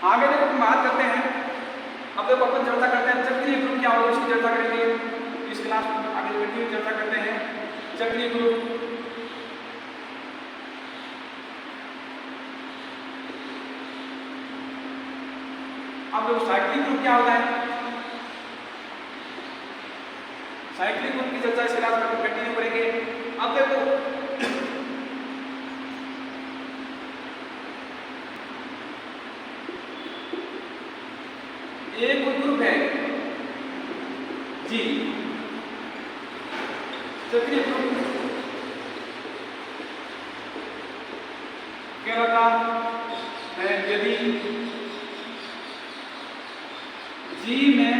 आगे देखो हम बात करते हैं, अब देखो अपन चर्चा करते हैं चक्रीय ग्रुप क्या होगा, इसकी चर्चा करेंगे इस क्लास में। आगे कंटिन्यू चर्चा करते हैं चक्रीय ग्रुप। अब देखो साइक्लिक ग्रुप क्या होता है, साइक्लिक ग्रुप की चर्चा इस क्लास में कंटिन्यू करेंगे। अब देखो एक ग्रुप है जी चक्रीय ग्रुप कहलाता है यदि जी में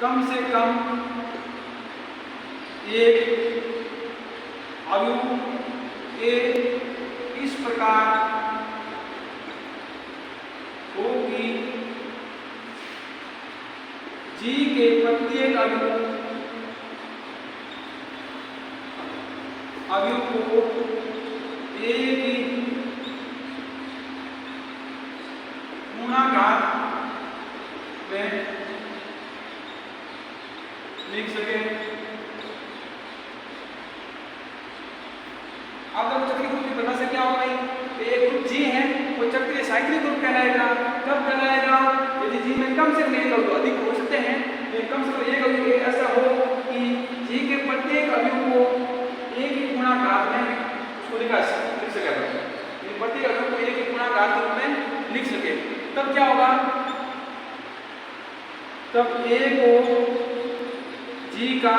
कम से कम एक अवयव ए इस प्रकार हो कि जी के प्रत्येक अवयव को ए की गुणाघात में लिख सके। अब जब चक्रीय ग्रुप की परिभाषा से क्या होगा भाई, एक ग्रुप जी है वो चक्रीय साइक्लिक ग्रुप कहलाएगा। कब कहलाएगा, यदि जी में कम से कम एक अवयव, अधिक हो सकते हैं तो कम से कम एक अवयव ऐसा हो कि जी के प्रत्येक अवयव को एक ही गुणाघात में उसको लिख सके, प्रत्येक अवयव को एक ही गुणाघात के रूप में लिख सके। तब क्या होगा, तब ए को जी का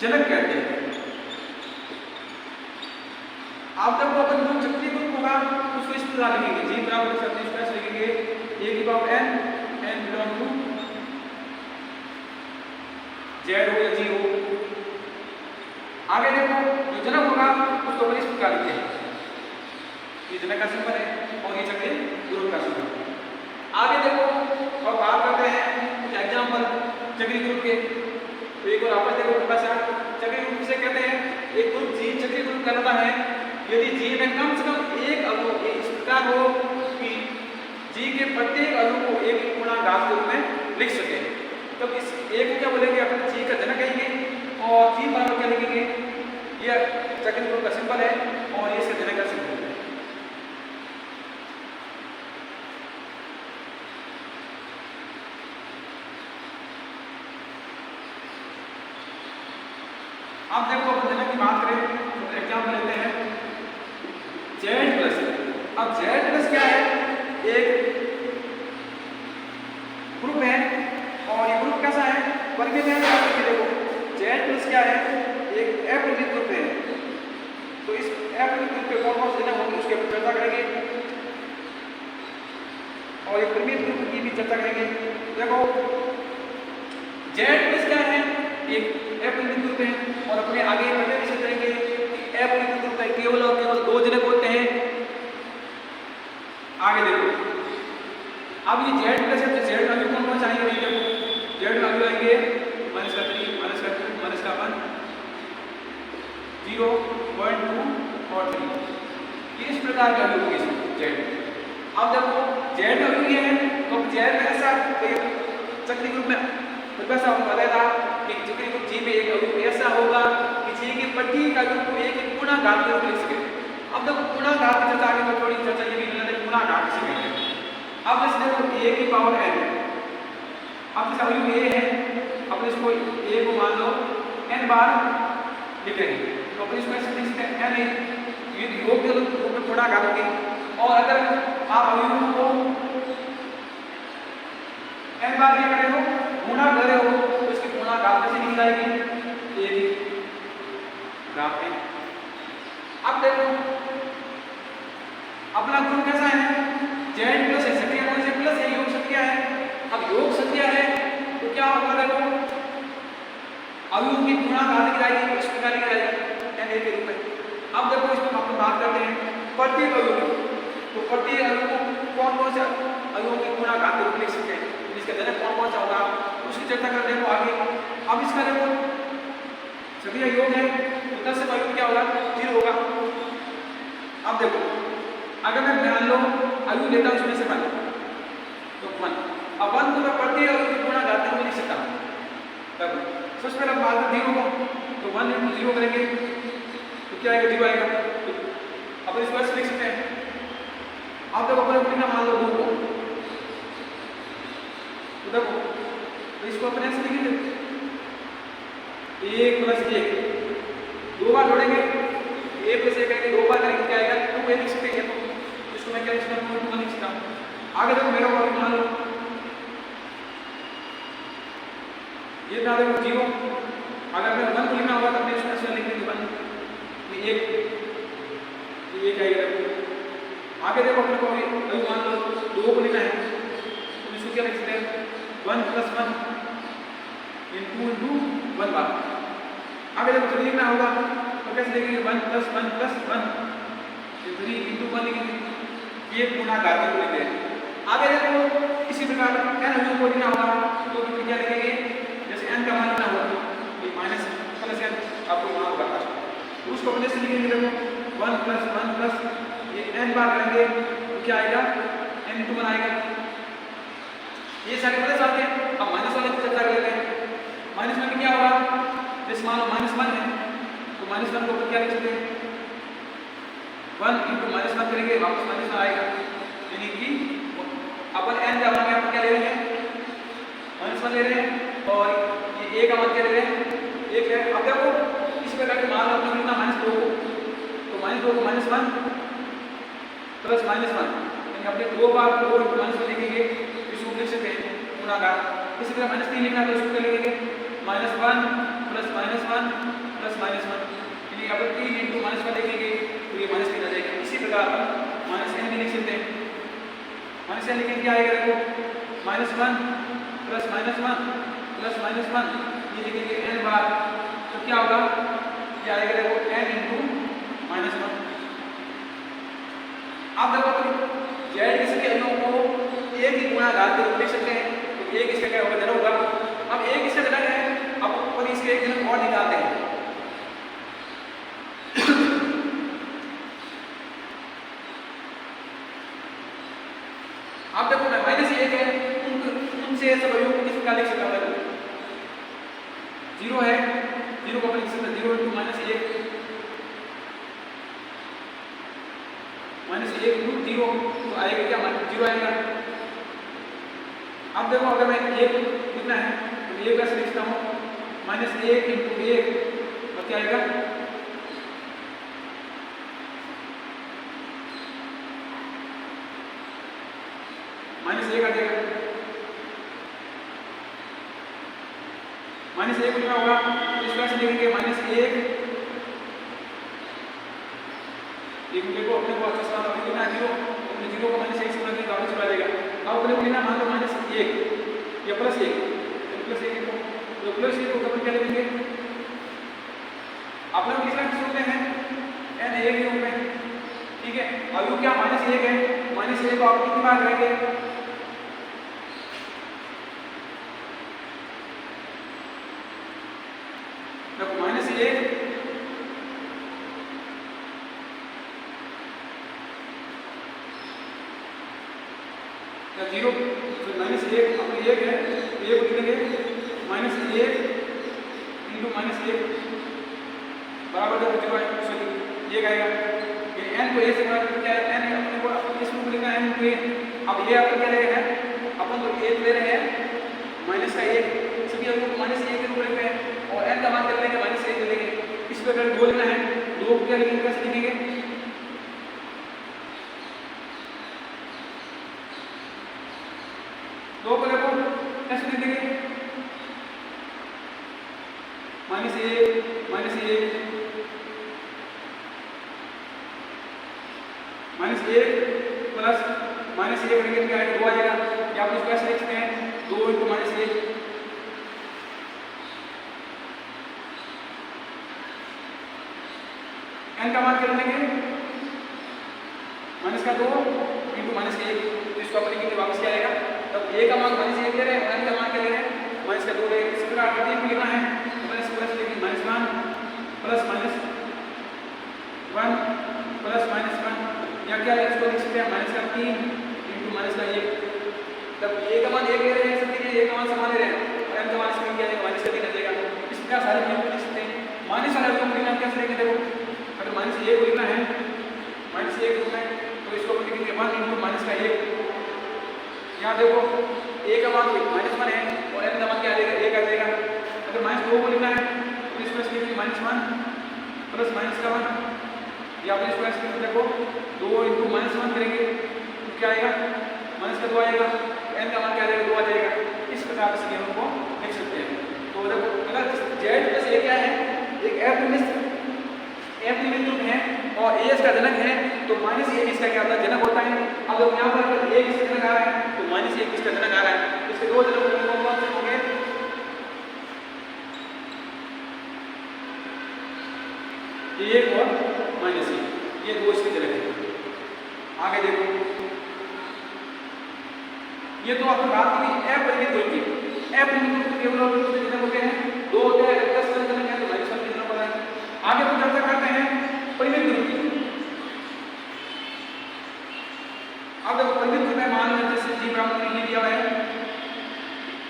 जनक कहते हैं। आप जब अपन जो चक्रीय ग्रुप होगा उसको इस प्रकार लिखेंगे, जी बराबर से अपने स्पेस लिखेंगे ए की power n, n belong to Z हो या जी हो। आगे देखो जो जनक होगा उसको अपन इस प्रकार लिखते हैं, ये जनक का सिंबल है और ये चक्रीय ग्रुप का सिंबल। आगे देखो अब बात करते हैं कुछ एग्जाम्पल चक्रीय ग्रुप के। तो एक और आपस देखो परिभाषा, चक्रीय ग्रुप किसे कहते हैं, एक ग्रुप जी चक्रीय ग्रुप कहलाता है यदि जी में कम से कम एक अवयव इस प्रकार हो कि जी के प्रत्येक अवयव को एक गुणाघात के रूप में लिख सके। तो इस एक को क्या बोलेंगे, अपन जी का जनक कहेंगे और जी बराबर क्या लिखेंगे, यह चक्रीय ग्रुप का सिंबल है और ये इसका जनक का सिंबल है। अब देखो अपन जनक की बात करें तो एग्जाम्पल लेते हैं जेड प्लस। अब जेड प्लस क्या है, एक ग्रुप है और ये ग्रुप कैसा है, वर्गीय है। देखो जेड प्लस क्या है, एक अपरिमित ग्रुप है। तो इस अपरिमित ग्रुप के कौन कौन से जनक होंगे उसके ऊपर चर्चा करेंगे और ये परिमित ग्रुप की भी चर्चा करेंगे। देखो जेड प्लस क्या है, एक अपरिमित ग्रुप है और अपने आगे पहले भी करेंगे कि अपरिमित ग्रुप में केवल और केवल दो जनक होते हैं। आगे देखो अब ये जेड प्लस है तो जेड अवयव कौन कौन से आएंगे, देखो जेड में अवयव आएंगे -3, -2, -1, 0, 1, 2 और 3। ये इस प्रकार के अवयव होंगे जेड। अब देखो जेड में अवयव ये है तो जेड में ऐसा चक्रीय ग्रुप में परिभाषा हमने बताया था कि चक्रीय ग्रुप जी में एक अवयव ऐसा होगा कि जी के प्रत्येक अवयव को एक गुणाघात के रूप में लिख सके। अब देखो गुणाघात की चर्चा आगे थोड़ी चर्चा ये भी करते हैं गुणाघात किसे कहते हैं। अब जैसे देखो a की पावर n, अब जैसे अवयव a है अपन इसको a को मान लो n बार लिखेंगे तो अपन इसको ऐसे लिख सकते हैं n ये योग के रूप में गुणाघात होगी। और अगर आप अवयव को n बार क्या करे हो, गुणा करे हो तो इसकी गुणाघात कैसे निकल आएगी, a घात n। अब देखो अपना ग्रुप कैसा है, जेड प्लस है, संख्या कौन सी प्लस है, योग संख्या है। अब योग संख्या है तो क्या होगा, देखो अवयव की गुणाघात की जाएगी इस प्रकार की जाएगी n के रूप में। अब देखो इसमें हम बात करते हैं प्रत्येक अवयव की, तो प्रत्येक अवयव को कौन कौन से अवयव की गुणाघात के रूप में लिख सकते हैं, इसका जनक कौन कौन सा होगा उसकी चर्चा करते हैं आगे। अब इसका देखो संख्या योग है तो 10 से अवयव क्या होगा, 0 होगा। अब देखो अयु लेता हूँ उसमें से 1 तो 1। अब 1 को मैं प्रत्येक अयु की गुणा घात में लिख सकता हूँ। तब सबसे पहले मान लो 0 को, तो 1 × 0 करेंगे तो क्या आएगा, 0 आएगा। अब इस बार से लिख सकते हैं। आप देखो अपने लिखना मान लो 2 को, तो देखो तो इसको अपने से लिखेंगे 1 + 1, 2 बार जोड़ेंगे 1 + 1 करेंगे, 2 बार करेंगे क्या आएगा, 2 लिख सकते हैं। तो इसको मैं क्या लिख सकता हूँ, 2 लिख सकता हूँ। आगे देखो मेरा वाला मान लो ये ना देखो 0, अगर मैं 1 को लिखना होगा तो मैं इसमें लिख देंगे 1, ये 1 आएगा। आगे देखो अपने को अभी मान लो 2 को लिखना है तो इसको क्या लिख सकते हैं, 1 + 1 × 1 बार। आगे देखो 3 लिखना होगा तो कैसे लिखेंगे, 1 + 1 + 1 3 × 1 लिखेंगे, ये गुणा घात को लिखते हैं। आगे देखो इसी प्रकार n को लिखना होगा तो क्या लिखेंगे, जैसे n का मान लिखना होगा तो -+n आपको वहां होगा तो उसको अपने से लिखेंगे। देखो 1 + 1 + ये n बार करेंगे तो क्या आएगा, n × 1 आएगा। ये सारे पता चलते हैं। अब माइनस वाले की चर्चा कर लेते हैं। माइनस में क्या होगा, जैसे मान लो -1 है तो -1 को क्या लिख सकते हैं, 1 × -1 करेंगे वापस -1 आएगा, यानी कि अपन n का मान यहाँ पर क्या ले रहे हैं, -1 ले रहे हैं और ये a का मान क्या ले रहे हैं, 1 है। अब देखो इस प्रकार के मान अपने लिखना -2 को, तो -2 को -1 + -1 यानी अपने 2 बार 2 × -1 लिखेंगे, इसको लिख सकते हैं गुणा घात। इसी तरह -3 लिखना तो इसको लिखेंगे -1 + -1 + -1 यानी अपन 3 × -1 लिखेंगे तो ये -3 आ जाएगा। इसी प्रकार -n भी लिख सकते हैं। -n लिखेंगे क्या आएगा, देखो -1 + -1 + -1 ये लिखेंगे n बार तो क्या होगा, क्या आएगा, देखो n × -1। आप देखो z किसी के अणुओं को a की गुणा घात के रूप में लिख सकते हैं तो एक इसका क्या होगा, जनक होगा। अब एक इसका जनक है, अब इसके एक जनक और निकालते हैं। आप देखो ना -1 है, उनसे सब अणुओं को किस प्रकार लिख सकता हूं, 0 है, 0 को अपन लिख सकते हैं 0 × -1 -1 × 0 तो आएगा क्या, 0 आएगा। अब देखो अगर मैं 1 लिखना है तो 1 कैसे लिखता हूँ, -1 × 1 तो क्या आएगा, -1 आ जाएगा। -1 लिखना होगा तो इस तरह से लिखेंगे -1 देखो अपने को अच्छा सवाल अभी लिखना 0 अपने 0 को -1 से गुणा करके वापस चला जाएगा। अब अपने को लिखना मान लो -1 या +1 तो +1 को अपन क्या लिखेंगे, अपने को लिखना किस रूप में है, n1 के रूप में, ठीक है। अब क्या -1 है, -1 को आप कितनी बार करेंगे, देखो -1 या 0 तो -1 अपने 1 है तो 1 को लिखेंगे -1 × -1 बराबर जब 0 आएगा तो 1 आएगा। ये n को a से गुणा करके क्या है, n अपने को इस रूप में लिखना है n × a। अब ये अपन क्या ले रहे हैं, अपन तो 1 ले रहे हैं -1 सभी अणुओं को -1 के रूप में लिख रहे हैं और n का मान क्या लेंगे, -1 ले लेंगे। इस प्रकार 2 लिखना है, 2 को क्या लिखेंगे, कैसे लिखेंगे, दो को देखो कैसे लिख देंगे, -1 करेंगे क्या आएगा, 2 आ जाएगा। या आप इसको ऐसे लिख सकते हैं 2 × -1 n का मान क्या लेंगे, -2 × -1 तो इसको अपन लिखेंगे वापस क्या आएगा, तब a का मान -1 ले रहे हैं, n का मान क्या ले रहे हैं, -2 ले रहे हैं। इस प्रकार प्रतीक को लिखना है तो इसको ऐसे लिखेंगे -1 + -1 + -1 या क्या है, इसको लिख सकते हैं -3 माइनस का एक, तब ए का मान एक ले रहे हैं सभी के, ए का मान समान ले रहे हैं और एम का मान इसमें क्या है माइनस का 3 आ जाएगा। इस प्रकार सारे नियम लिख सकते हैं। माइनस वाले नियम को लिखना कैसे लिखेंगे, देखो अगर माइनस ए को लिखना है माइनस ए को लिखना है तो इसको अपन लिखेंगे 1 × माइनस का 1। यहाँ देखो ए का मान -1 है और एम का मान क्या आ जाएगा 1 आ जाएगा। अगर -2 को लिखना है तो इसको ऐसे लिखेंगे -1 प्लस माइनस का 1, या फिर इसको ऐसे देखो 2 × -1 करेंगे तो क्या आएगा माइनस का 2 आएगा, एन का मान क्या आ जाएगा 2 आ जाएगा। इस प्रकार से नियम को लिख सकते हैं। तो देखो अगर जेड प्लस ए क्या है, एक एफ लिमिट ग्रुप है और ए इसका जनक है तो माइनस ए इसका क्या होता है जनक होता है। अब यहाँ पर अगर ए किसका जनक आ रहा है तो माइनस ए किसका जनक आ रहा है, इसके दो जनक कौन से होंगे, एक और माइनस ए, ये दो इसके जनक है। आगे देखो ये तो आपने बात की एफ लिमिट ग्रुप की, एफ लिमिट ग्रुप केवल और जनक होते हैं, दो होते हैं, 10 जनक है तो माइनस का जनक होता है। आगे हम चर्चा करते हैं परिमित ग्रुप की। अब देखो परिमित ग्रुप में मान लीजिए जैसे जी ब्राउन ने दिया हुआ है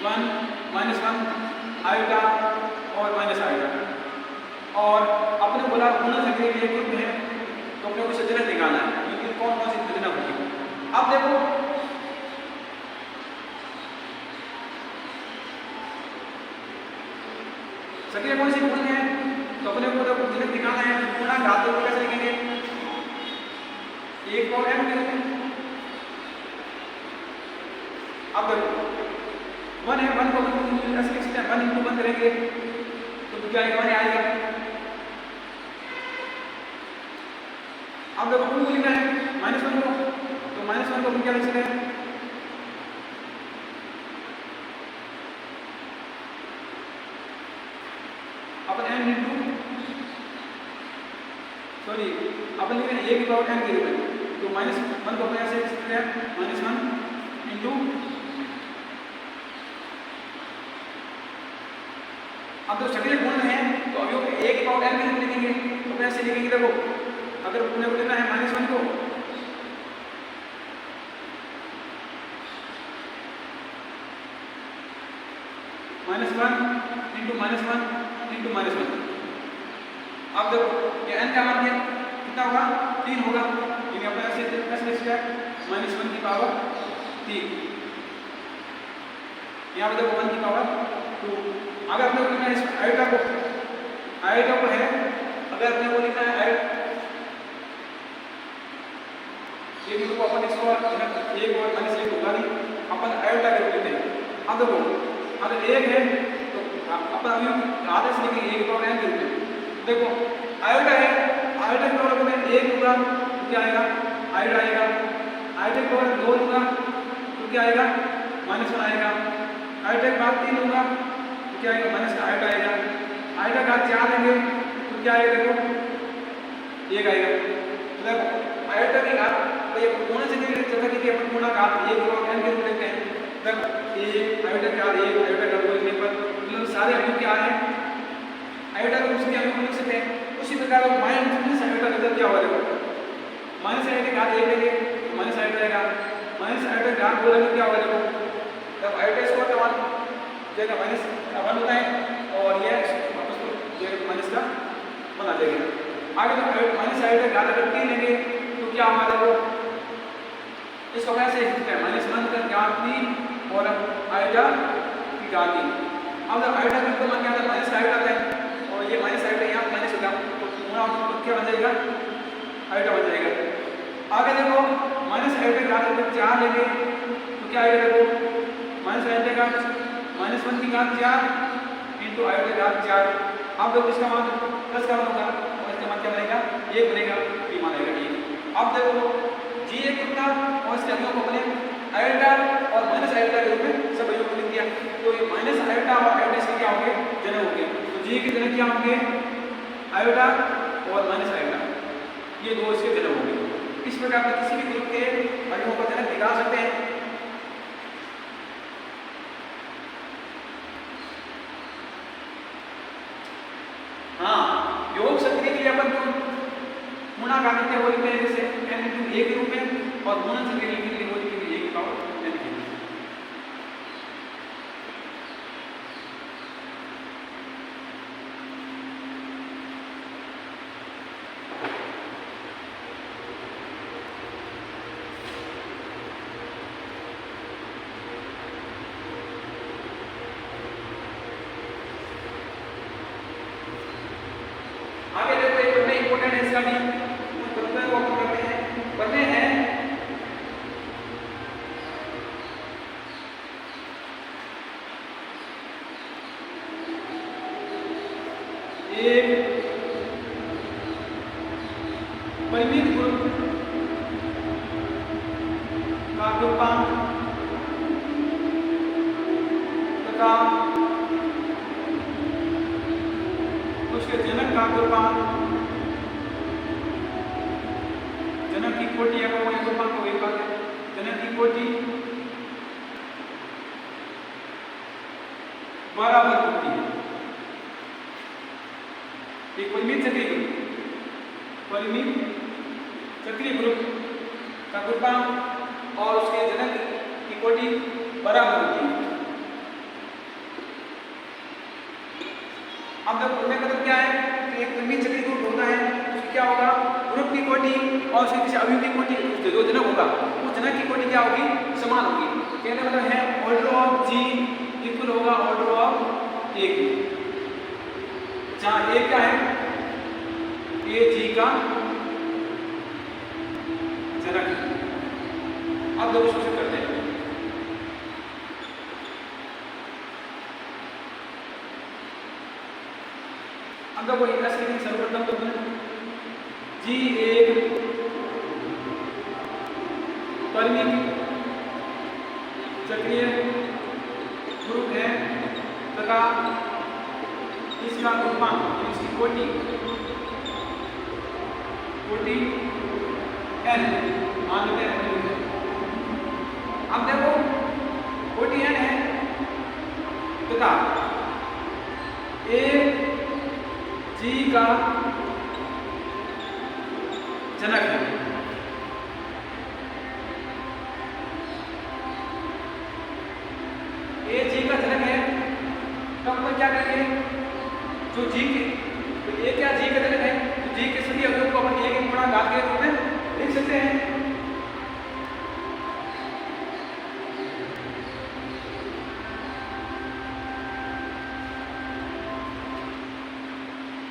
1 -1 आयोटा और माइनस आयोटा, और अपने बोला गुणन संख्या के लिए ग्रुप है तो अपने को सज्जनक निकालना है क्योंकि कौन कौन सी सज्जनक होगी। अब देखो संख्या कौन सी गुणन है तो अपने को जब जनक निकालना है गुणा घात को कैसे लिखेंगे, 1 और m करेंगे। अब देखो 1 है, 1 को ऐसे लिख सकते हैं 1 × 1 करेंगे तो क्या आएगा 1 आएगा। अब देखो 2 लिखना है -1 को तो -1 को क्या लिख सकते हैं, अपन n × सॉरी अपन लिख रहे हैं 1 × n के रूप में तो -1 को अपन ऐसे लिख सकते हैं -1 × अब तो सक्रिय गुण है तो अवयव 1 × n के रूप में लिखेंगे तो अपन ऐसे लिखेंगे। देखो अगर अपने को लिखना है -1 को -1 × -1 अब देखो ये n का मान कितना होगा 3 होगा, क्योंकि अपने ऐसे लिख सकते हैं -1 की पावर 3, यहाँ पे देखो 1 की पावर 2। अगर अपने को लिखना है इस आयोटा को है, अगर अपने को लिखना है ये भी को अपन इसको 1 और -1 होगा नहीं, अपन आयोटा के रूप में लेते हैं। अब देखो अगर 1 है तो अपन अभी आधे से लिखेंगे 1 × n के रूप में। देखो आयोटा है, आयोटा की पावर में 1 लूंगा तो क्या आएगा आयोटा आएगा, आयोटा की पावर 2 लूंगा तो क्या आएगा -1 आएगा, आयोटा की पावर 3 लूंगा तो क्या आएगा माइनस का आयोटा आएगा, आयोटा का 4 लेंगे तो क्या आएगा देखो 1 आएगा। तो देखो आयोटा की घात तो ये गुणन से नहीं चलता कि अपन गुणा घात 1 और n के रूप लेते हैं। देखो ये आयोटा का 1 आयोटा का 2 लिखने पर मतलब सारे अवयव क्या है आयोटा को उसके अवयव लिख सकते हैं। उसी प्रकार माइनस आयोटा का क्या होगा, देखो माइनस आयोटा का घात 1 लेंगे तो माइनस आयोटा आएगा, माइनस आयोटा का घात 2 लेंगे क्या होगा, देखो तब आयोटा स्क्वायर का मान जगह -1 होता है और ये वापस को जगह माइनस का 1 आ जाएगा। आगे तो माइनस आयोटा का घात अगर 3 लेंगे तो क्या होगा, देखो इसको कैसे लिखते हैं -1 का घात 3 और आयोटा की घात 3। अब जब आयोटा का मान क्या आता है माइनस आयोटा आता है और ये माइनस आयोटा यहाँ माइनस होगा तो पूरा क्या बन जाएगा आयोटा बन जाएगा। आगे देखो माइनस आयोटा का घात 4 लेंगे तो क्या आएगा, देखो माइनस आयोटा का -1 की घात 4 × आयोटा का घात 4। अब देखो इसका मान प्लस का मान होगा और इसका मान क्या बनेगा 1 बनेगा, ये मान आएगा 1। अब देखो जी एक कितना और इसके अवयव को अपने आयोटा और माइनस आयोटा के रूप में सब अवयव को लिख दिया तो ये माइनस आयोटा और आयोटा इसके क्या होंगे जनक होंगे। तो जी के जनक क्या होंगे आयोटा और माइनस आयोटा, ये दो इसके जनक होंगे। इस प्रकार आप किसी भी ग्रुप के अवयवों का जनक निकाल सकते हैं। हाँ योग सक्रिय के लिए अपन गुणा का कितने हो लिखते हैं जैसे n × 1 के रूप में और गुणन सक्रिय के लिए हो लिखेंगे 1 × पावर n की। आगे देखो एक बंदे इंपोर्टेंट है इसका भी, उस बंदे को हम करते हैं, बंदे हैं एक परिमित ग्रुप का अल्पविराम तथा उसके जनक का अल्पविराम, जनक की कोटि है वो अल्पविराम को एक बात है, जनक की कोटि बराबर होती है एक परिमित चक्रीय ग्रुप, परिमित चक्रीय ग्रुप का अल्पविराम और उसके जनक की कोटि बराबर होती है। अब देखो पहला कदम क्या है कि एक परिमित चक्रीय ग्रुप होता है, उसकी क्या होगा, ग्रुप की कोटि और उसके किसी अवयव की कोटि, जो जनक होगा उस जनक की कोटि क्या होगी, समान होगी। कहने का मतलब है ऑर्डर ऑफ जी इक्वल होगा ऑर्डर ऑफ ए की, जहाँ ए क्या है, ए जी का जनक है। अब देखो शोषित करते हैं, अब देखो एस लिखेंगे सर्वप्रथम तो जी एक परिमित चक्रीय ग्रुप है तथा इसका अल्पविराम इसकी कोटि n मान लेते हैं। अब देखो कोटि n है तथा ए जी का जनक है। ए जी का जनक है तो हम क्या करेंगे, जो जी के तो ए क्या जी का जनक है, तो जी के सभी अवयवों को अपन एक गुणा घात के रूप में लिख सकते हैं।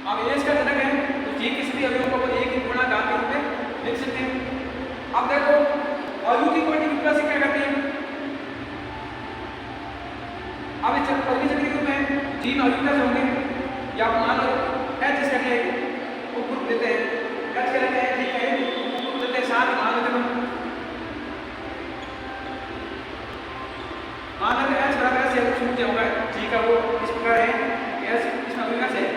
अब ए इसका जनक है तो जी के सभी अवयवों को अपन एक गुणा घात के रूप में लिख सकते हैं। अब देखो अवयव की कोटि की से क्या करते हैं, अब इस परिमित चक्रीय ग्रुप में तीन अवयव कैसे होंगे, या मान लो एच इसका क्या है वो ग्रुप देते हैं, एच क्या लेते हैं, ठीक है ग्रुप देते हैं, साथ मान लेते हैं, मान लेते हैं एच बराबर ऐसे कुछ क्या होगा, जी का वो इस प्रकार है, एच इसका अवयव कैसे है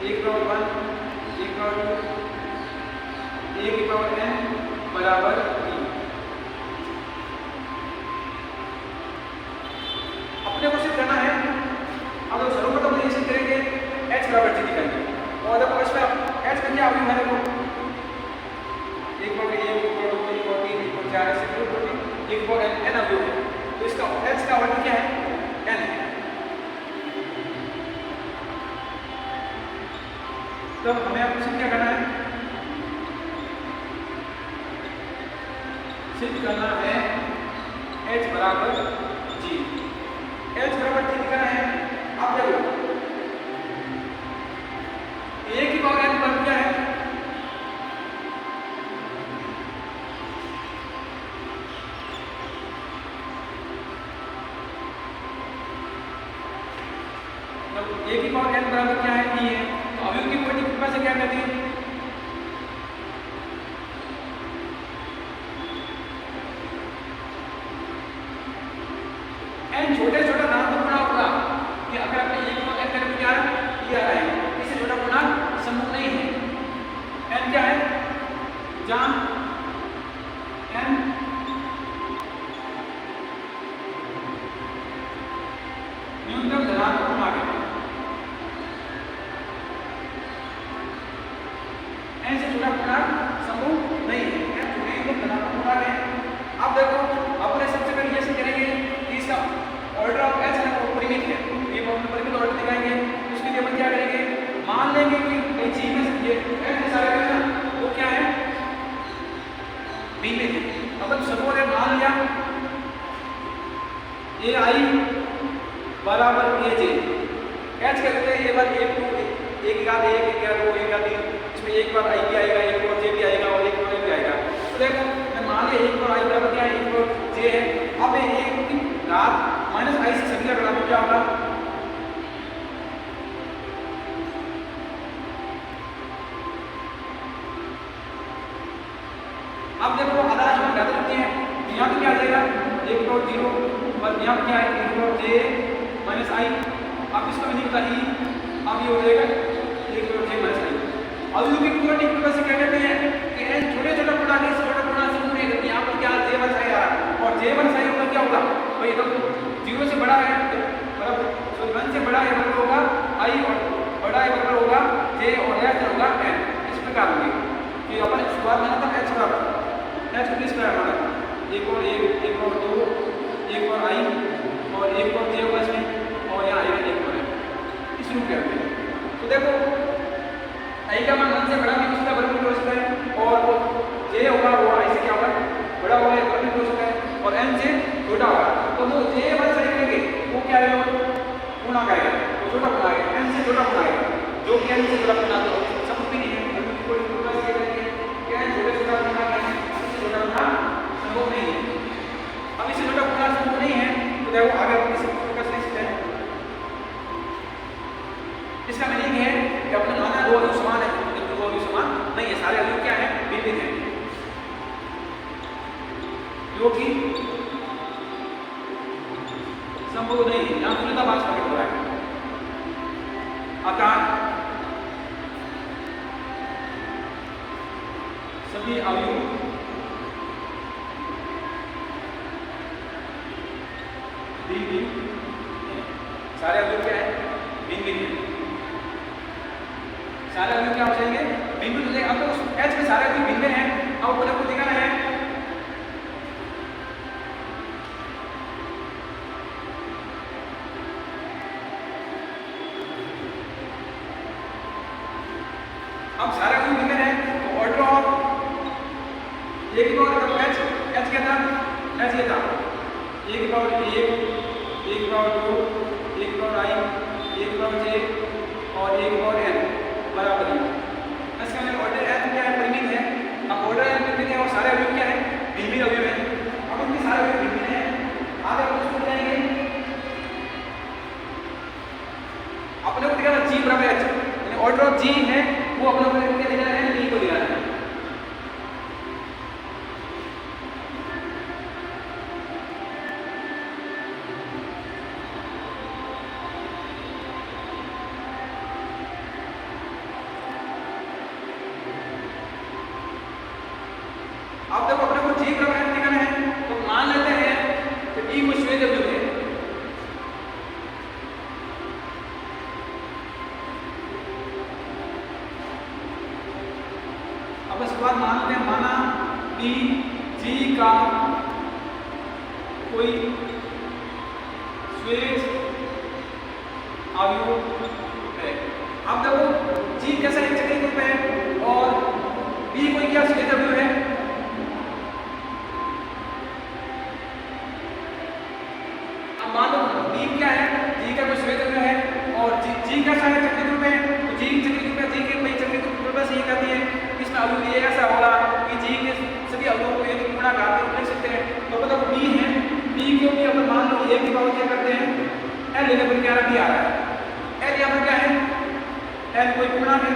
1 पावर 1 1 पावर 2 1 की पावर n बराबर 3। अपने को सिद्ध करना है, अब लोग सर्वप्रथम ये सिद्ध करेंगे h बराबर g निकालेंगे, और देखो इसमें h का क्या अवयव है, देखो 1 पावर 1 1 पावर 2 1 पावर 3 1 पावर 4 ऐसे ग्रुप होती 1 पावर n अवयव है, तो इसका h का वर्ग क्या है n है। तो हमें अब सिद्ध क्या करना है, सिद्ध करना है h बराबर g, h बराबर g लिखना है। अब देखो a की पावर n पर क्या है, जब a की पावर n बराबर क्या है e है, तो अवयव की कोटि कृपा से क्या कहती है, n छोटे छोटा नाम तो बड़ा होगा कि अगर आपने एक को n करके क्या किया है, इससे छोटा पूर्णांक समूह नहीं है। n क्या है, जहां n न्यूनतम धनात्मक पूर्णांक है, n से छोटा पूर्णांक समूह नहीं है, n छोटे धनात्मक पूर्णांक है। अब देखो अब इसका ऑर्डर ऑफ एच है वो परिमित है, ये हम परिमित ऑर्डर दिखाएंगे। उसके लिए अपन क्या करेंगे, मान लेंगे कि जी में ये एच सारा है ना वो क्या है बी में है। अपन सपोज मान लिया ए आई बराबर ए जे, एच कहते हैं ये बार एक टू एक का एक क्या दो एक का तीन, इसमें एक बार आई भी आएगा, एक बार जे भी आएगा और एक बार ए भी आएगा। तो देखो मैं मान लिया एक बार आई बराबर क्या है, एक बार जे है। अब एक दिन रात माइनस आई से सभी का घटा तो क्या होगा, अब देखो आधा राशि घटाते रहते हैं, यहाँ पे क्या आ जाएगा एक बार जीरो और यहाँ क्या है एक बार जे माइनस आई। अब इसको नहीं होता ई, अब ये हो जाएगा एक बार जे माइनस आई। अब लोग पूरा टिक से क्या कहते हैं कि एन छोटे छोटा गुणा के छोटा गुणा से पूरे करते हैं। यहाँ पर क्या जे माइनस आई आ रहा है और जे माइनस आई होगा क्या होगा भाई, एकदम जीरो से बड़ा है मतलब 1 से बड़ा है बराबर होगा आई और बड़ा है बराबर होगा जे और लेस होगा एन। इस प्रकार होगी कि अपन शुरुआत में था एच बराबर एच को किस प्रकार माना एक और एक और दो एक और आई और एक और जे होगा इसमें और यहाँ आएगा एक और इस रूप करते हैं। तो देखो आई का मान 1 से बड़ा भी उसका वर्गमूल हो सकता है और जे होगा वो आई से क्या होगा बड़ा होगा एक वर्गमूल हो सकता है और एन से छोटा होगा। तो वो जे वाला साइड करेंगे वो क्या आएगा गुणा आएगा, वो छोटा गुणा आएगा, एन से छोटा गुणा आएगा जो कि एन से छोटा गुणा तो सब भी नहीं है कोई छोटा से करेंगे क्या है छोटे छोटा गुणा करेंगे इससे छोटा गुणा संभव नहीं है। अब इससे छोटा गुणा संभव नहीं है तो देखो आगे अपन इसे कर सकते हैं। इसका मीनिंग है कि अपने माना दो अवयव समान है, जबकि दो अवयव समान नहीं है, सारे अवयव क्या है भिन्न हैं जो कि संभव नहीं है। यहाँ तुल्यतावाद प्रकट हो रहा है। आकार सभी अवयव भिन्न सारे अवयव क्या है भिन्न भिन्न है, सारे अवयव क्या हो जाएंगे भिन्न भिन्न। अब तो एच में सारे अवयव भिन्न हैं, अब अपन को दिखाना है अब सारे अवयव भिन्न हैं तो ऑर्डर ऑफ एक की पावर एच एच क्या था एच ये था एक की पावर एक की पावर दो एक की पावर आई एक की पावर जे और एक की पावर एन बराबर है। इसका मतलब ऑर्डर एन क्या है परिमित है। अब ऑर्डर एन परिमित है और सारे अवयव क्या है भिन्न अवयव है। अब इनके सारे अवयव भिन्न हैं, आगे अपन उसको जाएंगे अपने को दिखाना जी बराबर एच यानी ऑर्डर ऑफ जी है वो अपने को क्या दिखाना है बी को दिखाना है। अब देखो अपने को जी बराबर एच दिखाना है तो मान लेते हैं कि ई को श्वेत अवयव है। अब इसके बाद मानते हैं माना कि जी का कोई श्वेत अवयव है। अब देखो जी कैसा एक चक्रीय ग्रुप है और बी कोई क्या श्वेत अवयव है। अब मान लो बी क्या है जी का कोई श्वेत अवयव है और जी का शायद चक्रीय ग्रुप है तो जी चक्रीय ग्रुप है, जी के कोई चक्रीय ग्रुप बस ये कहती है इसमें अवयव ये ऐसा होगा कि जी के सभी अवयवों को यदि गुणा करके लिख सकते हैं तो मतलब बी है बी को भी अगर मान लो ए की पावर क्या करते हैं एल लेने पर क्या बी आ रहा है एल यहाँ पर क्या है एल कोई पूर्णांक है।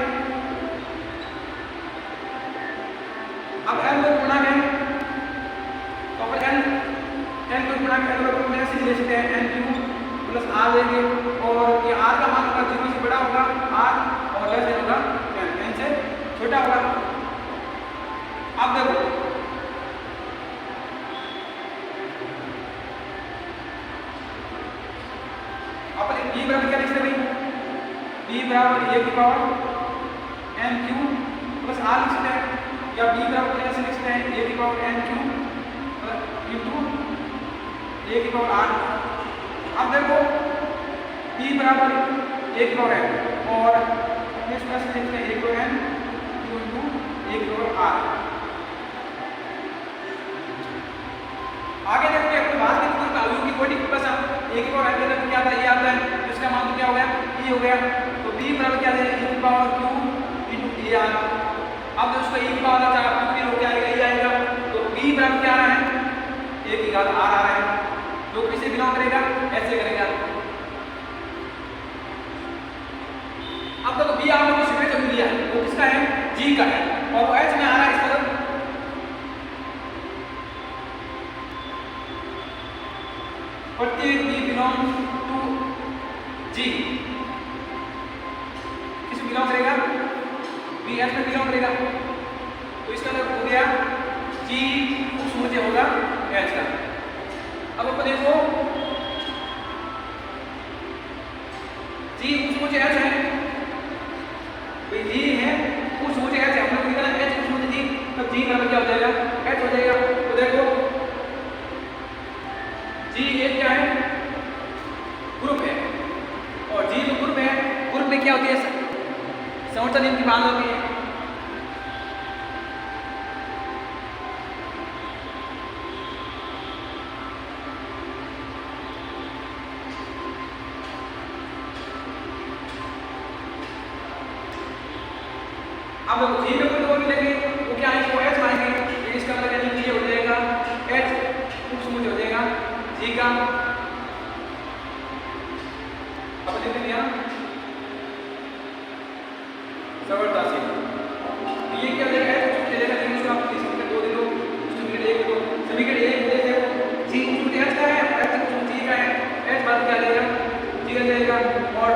अब एल कोई पूर्णांक है तो अपन एल कोई पूर्णांक है तो अपन ऐसे ले सकते हैं एन क्यू प्लस आर लेंगे और ये आर का मान होगा 0 से बड़ा होगा आर और लेस होगा एन से छोटा होगा। अब देखो अपन बी बराबर क्या लिख सकते हैं बी बराबर ए की power n q plus r लिख सकते हैं या बी बराबर ऐसे लिख सकते हैं ए की पावर एन क्यू इंटू ए की पावर 8। अब देखो p बराबर a की पावर n और नेक्स्ट क्वेश्चन देखते हैं a की पावर n q a की पावर r। आगे देखते हैं अपनी बात की तो अवयव की कोटि बस a की पावर n के अंदर क्या था ये आता है, इसका मान तो क्या हो गया e हो गया। तो b बराबर क्या है e की power q into a r। अब दोस्तों e की पावर आ जाएगा फिर क्या आएगा e आएगा, तो b बराबर क्या आ रहा है a की घात r आ रहा है, जो किससे बिलोंग करेगा ऐसे करेगा। अब देखो b आपने जो सीक्वेंस अभी लिया है वो किसका है g का है और वो h में आ रहा है इस तरफ। प्रत्येक b बिलोंग टू g किस बिलोंग करेगा b h में बिलोंग करेगा, तो इसका मतलब हो गया g उस मुझे होगा h का। अब आपको देखो g उस मुझे h है भाई g है उस मुझे h है, हमने निकाला h उस मुझे g, तब g बराबर क्या हो जाएगा h हो जाएगा। तो देखो g एक क्या है ग्रुप है और g जो ग्रुप है ग्रुप में क्या होती है समवर्तन नियम की बात होती है। अब देखो जी में कोई दो मिलेंगे वो क्या है वो h मानेंगे, इसका मतलब यानी ये हो जाएगा h उस मुझे हो जाएगा g का। अब लिख दिया सरलता से, तो ये क्या हो जाएगा h उस जाएगा लेकिन इसको आप इसके दो दे दो समीकरण एक दो समीकरण एक दे दो g उस h का है h उस g का है, h बात क्या आ जाएगा g आ जाएगा और